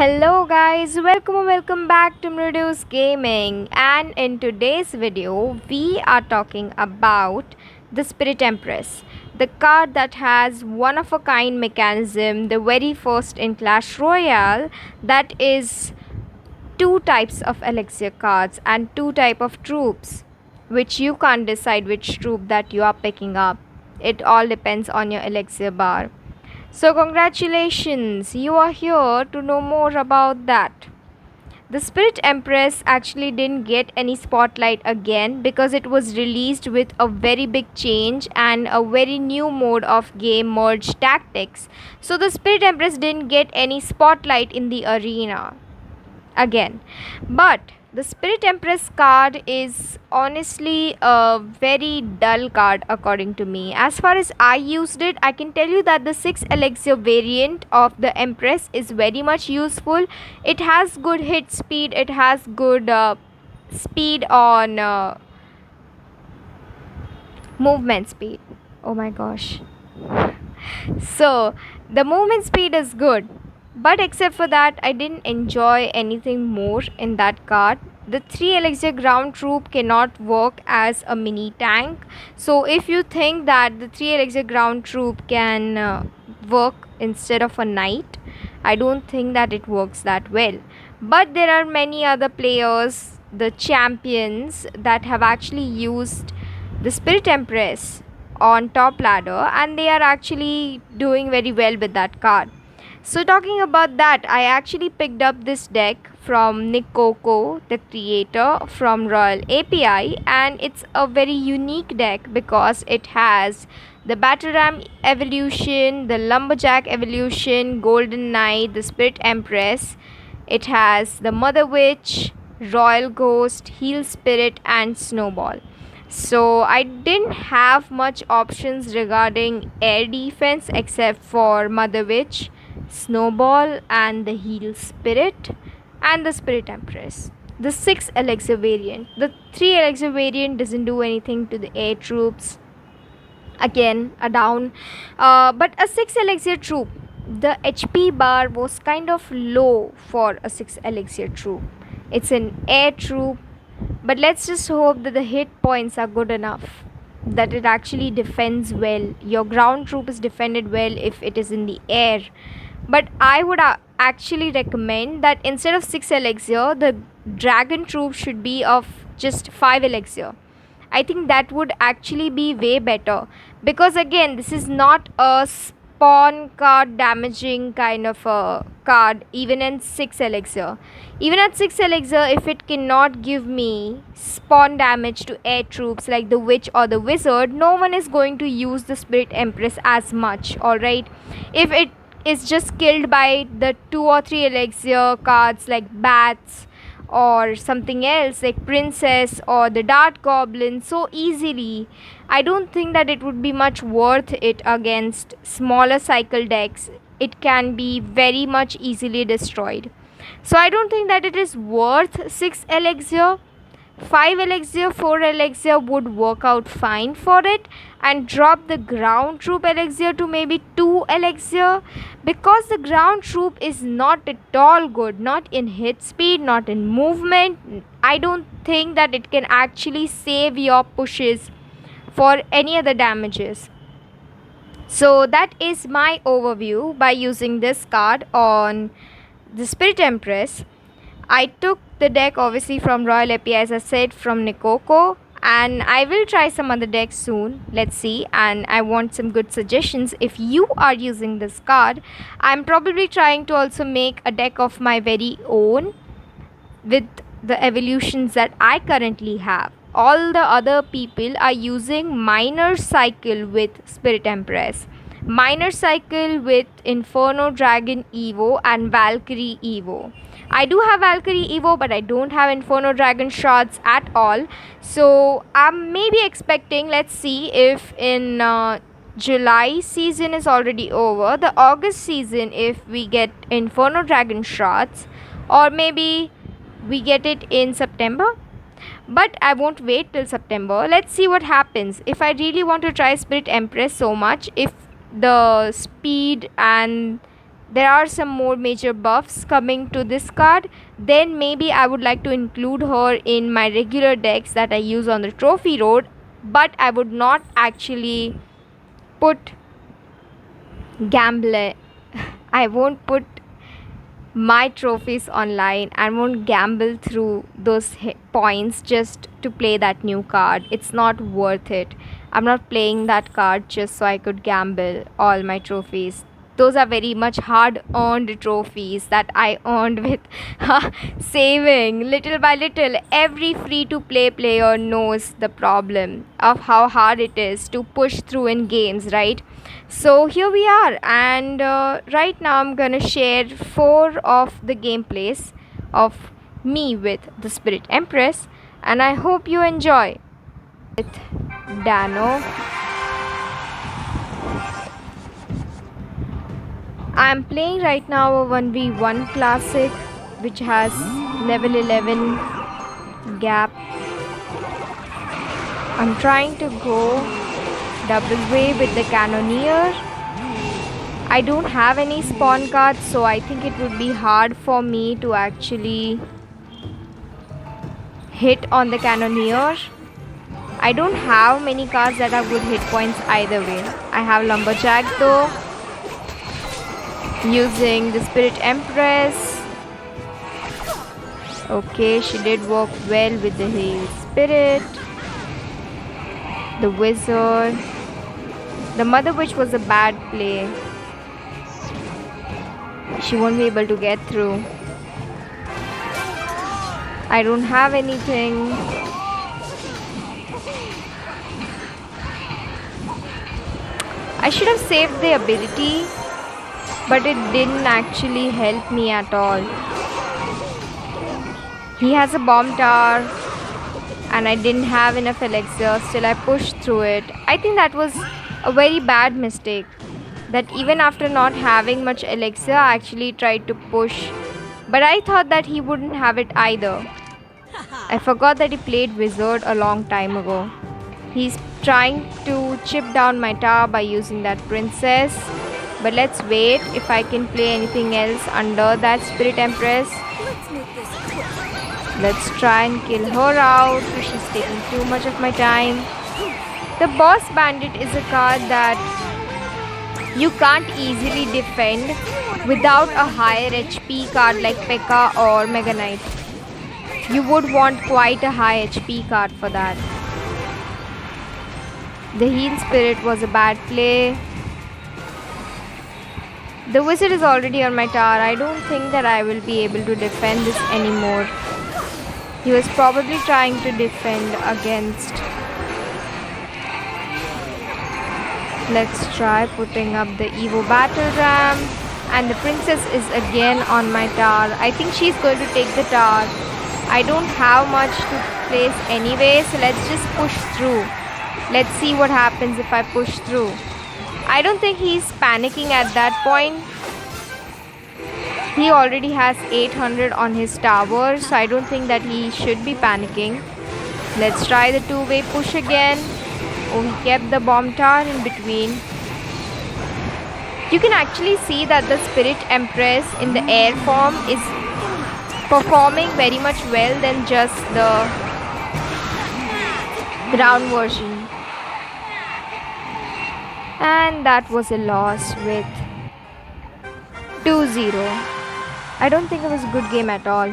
Hello guys, welcome back to Mrudu's Gaming, and in today's video we are talking about the Spirit Empress, the card that has one of a kind mechanism, the very first in Clash Royale, that is two types of elixir cards and two type of troops, which you can't decide which troop that you are picking up. It all depends on your elixir bar. So, congratulations, you are here to know more about that. The Spirit Empress actually didn't get any spotlight again because it was released with a very big change and a very new mode of game merge tactics. So, the Spirit Empress didn't get any spotlight in the arena again. But the Spirit Empress card is honestly a very dull card according to me. As far as I used it, I can tell you that the 6 elixir variant of the Empress is very much useful. It has good hit speed, it has good speed on movement speed. Oh my gosh. So the movement speed is good, but except for that I didn't enjoy anything more in that card. The 3 elixir ground troop cannot work as a mini tank, so if you think that the 3 elixir ground troop can work instead of a knight, I don't think that it works that well. But there are many other players, the champions, that have actually used the Spirit Empress on top ladder, and they are actually doing very well with that card. So talking about that, I actually picked up this deck from Nick Coco, the creator, from Royal API, and it's a very unique deck because it has the Battle Ram evolution, the Lumberjack evolution, Golden Knight, the Spirit Empress. It has the Mother Witch, Royal Ghost, Heal Spirit, and Snowball. So I didn't have much options regarding air defense except for Mother Witch, Snowball, and the Heal Spirit, and the Spirit Empress. The 6 elixir variant. The 3 elixir variant doesn't do anything to the air troops. Again, a down. But a 6 elixir troop, the HP bar was kind of low for a 6 elixir troop. It's an air troop, but let's just hope that the hit points are good enough, that it actually defends well. Your ground troop is defended well if it is in the air. But I would actually recommend that instead of 6 elixir, the dragon troop should be of just 5 elixir. I think that would actually be way better, because again, this is not a spawn card damaging kind of a card even in 6 elixir. Even at 6 elixir, if it cannot give me spawn damage to air troops like the witch or the wizard, no one is going to use the Spirit Empress as much, alright? If it is just killed by the 2 or 3 elixir cards like bats or something else like princess or the dart goblin so easily, I don't think that it would be much worth it against smaller cycle decks. It can be very much easily destroyed. So I don't think that it is worth 6 elixir. 5 elixir, 4 elixir would work out fine for it, and drop the ground troop elixir to maybe 2 elixir, because the ground troop is not at all good, not in hit speed, not in movement. I don't think that it can actually save your pushes for any other damages. So that is my overview by using this card on the Spirit Empress. I took the deck obviously from Royal API, as I said, from Nick Coco, and I will try some other decks soon. Let's see, and I want some good suggestions if you are using this card. I'm probably trying to also make a deck of my very own with the evolutions that I currently have. All the other people are using Minor Cycle with Spirit Empress, Minor Cycle with Inferno Dragon Evo, and Valkyrie Evo. I do have Valkyrie Evo, but I don't have Inferno Dragon shots at all. So I'm maybe expecting, let's see if in July season is already over, the August season, if we get Inferno Dragon shots, or maybe we get it in September. But I won't wait till September. Let's see what happens. If I really want to try Spirit Empress so much, if the speed and there are some more major buffs coming to this card, then maybe I would like to include her in my regular decks that I use on the trophy road, but I would not actually put gamble. I won't put my trophies online and won't gamble through those points just to play that new card. It's not worth it. I'm not playing that card just so I could gamble all my trophies. Those are very much hard earned trophies that I earned with saving little by little. Every free to play player knows the problem of how hard it is to push through in games, right? So here we are, and right now I'm gonna share 4 of the gameplays of me with the Spirit Empress, and I hope you enjoy. With Dano, I'm playing right now a 1v1 classic which has level 11 gap. I'm trying to go double way with the Cannoneer. I don't have any spawn cards, so I think it would be hard for me to actually hit on the Cannoneer. I don't have many cards that have good hit points either way. I have Lumberjack though, using the Spirit Empress. Okay, she did work well with the Heal Spirit. The Wizard. The Mother Witch was a bad play. She won't be able to get through. I don't have anything. I should have saved the ability, but it didn't actually help me at all. He has a bomb tower and I didn't have enough elixir. Still I pushed through it. I think that was a very bad mistake, that even after not having much elixir I actually tried to push, but I thought that he wouldn't have it either. I forgot that he played Wizard a long time ago. He's trying to chip down my tower by using that Princess, but let's wait if I can play anything else under that Spirit Empress. Let's try and kill her out. She's taking too much of my time. The Boss Bandit is a card that you can't easily defend without a higher HP card like P.E.K.K.A. or Mega Knight. You would want quite a high HP card for that. The Heal Spirit was a bad play. The Wizard is already on my tower. I don't think that I will be able to defend this anymore. He was probably trying to defend against. Let's try putting up the Evo Battle Ram. And the Princess is again on my tower. I think she's going to take the tower. I don't have much to place anyway, so let's just push through. Let's see what happens if I push through. I don't think he's panicking at that point. He already has 800 on his tower, so I don't think that he should be panicking. Let's try the two-way push again. Oh, he kept the bomb tower in between. You can actually see that the Spirit Empress in the air form is performing very much well than just the ground version. And that was a loss with 2-0. I don't think it was a good game at all.